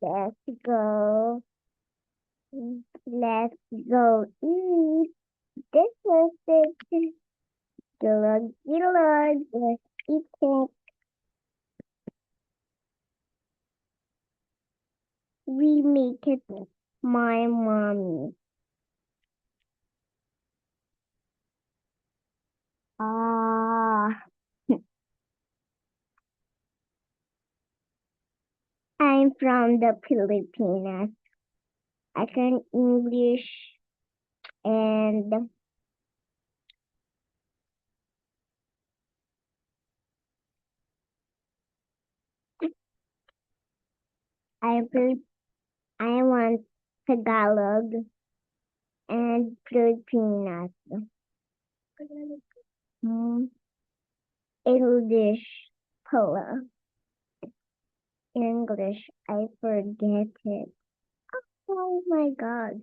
Let's go. Let's go eat. This is it. Good, good. Let's eat it. We make it my mommy. Ah, I'm from the Philippines. I can English and I I want Tagalog and Filipinas. Mm, English, Pala. English, I forget it. Oh my God.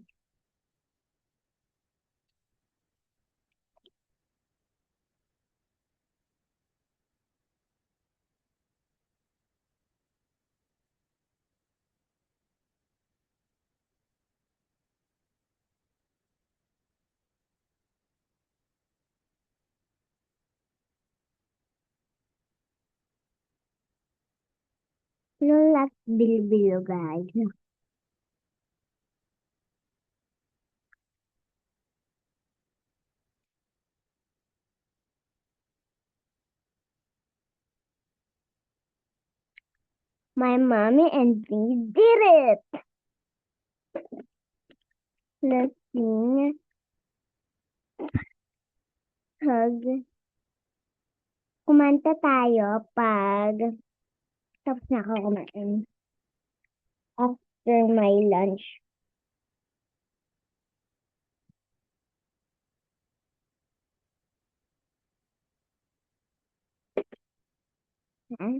No, that's Bilibilo, guys. My mommy and me did it. Let's sing, hug. Kumanta tayo pag tapos na ako kumain. After my lunch.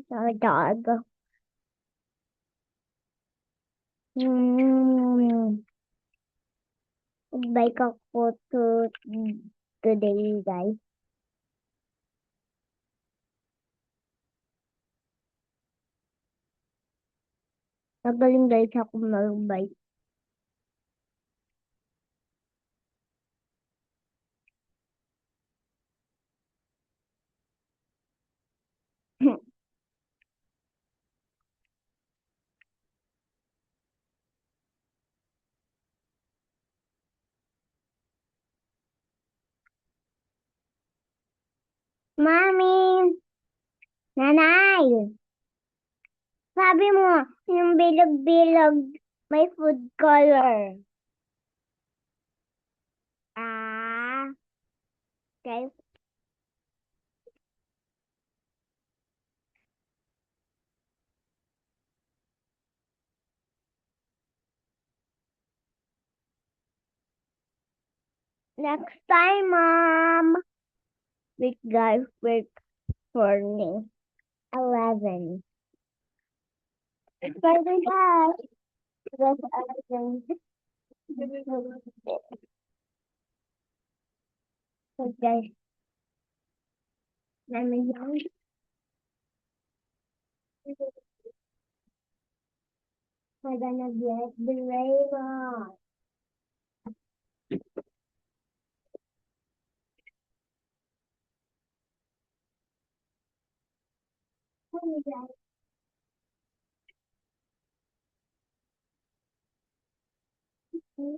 So, dog. Mm, bike ako today, guys. Magaling guys ako mag-bike. Mami! Nanay! Sabi mo, yung bilog-bilog may food color. Ah, guys. Next time, Mom. Wait, guys, wait for me. 11. Sorry, guys. That's 11. So, guys, let me know. We're gonna get the rainbow. Hey, guys. Hey,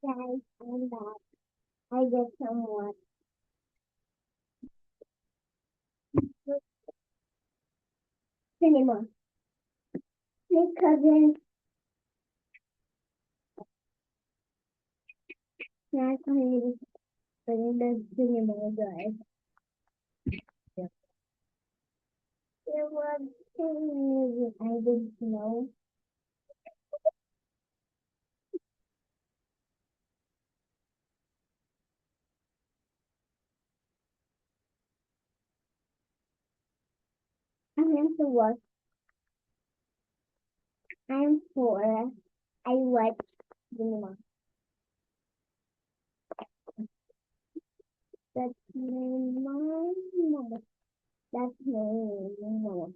guys, I'm back. I get some water. Cinema. Hey, cousin. Not only the cinema, guys. There was music I didn't know. him to watch. I'm 4. I watch cinema. That's my mom. That's my mom.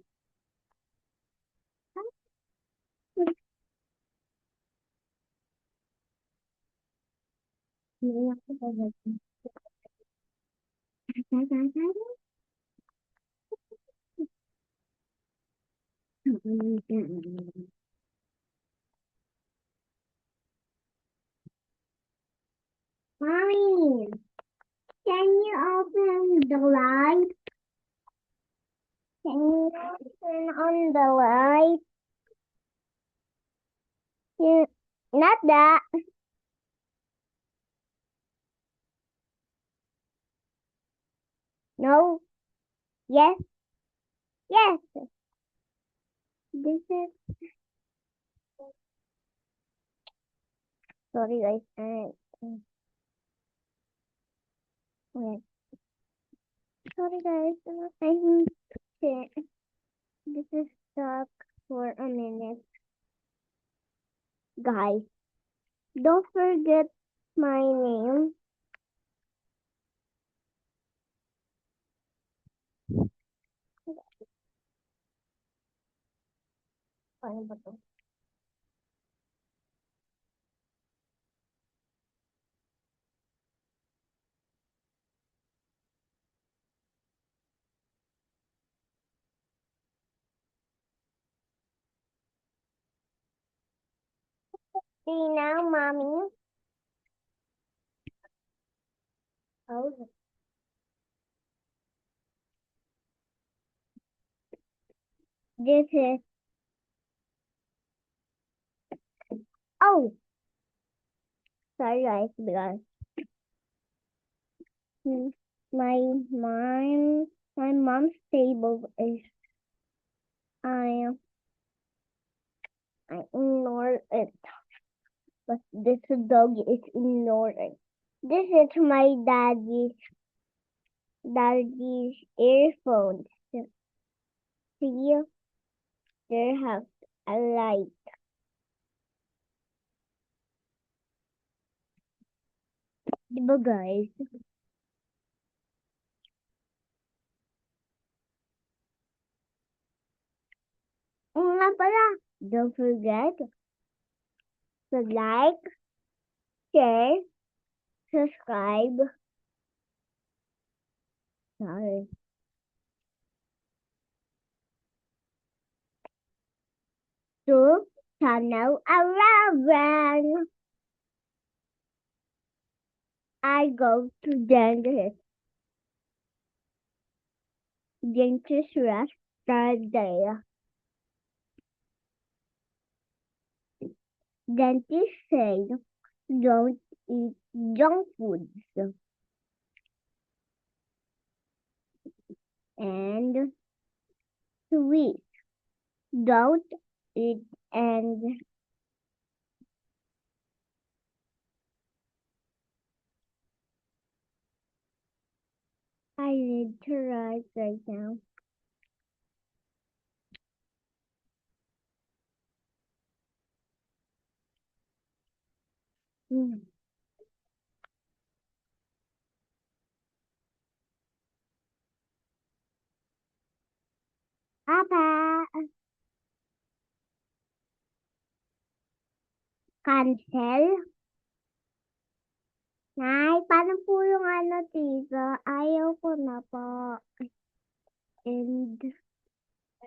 Mommy, can you open the light? Can you turn on the light? Yeah, not that. No. Yes. Yes. This is. Sorry, guys. Wait. Sorry, guys. I need to. This is stuck for a minute, guys. Don't forget my name. Paano ba to? See now, mommy. Oh, this is. Oh, sorry, guys, because hmm, my mom, my mom's table is. I I ignore it, but this dog is ignoring. This is my daddy's earphones. See, they have a light. Diba, guys? Oo nga pala, don't forget to like, share, subscribe. Sorry. To channel 11. I go to dentist rest Thursday. Dentist say don't eat junk foods and sweet. Don't eat and I need to write right now. Papa, cancel. Nay, paano po yung ano, tita? Ayaw ko na po. And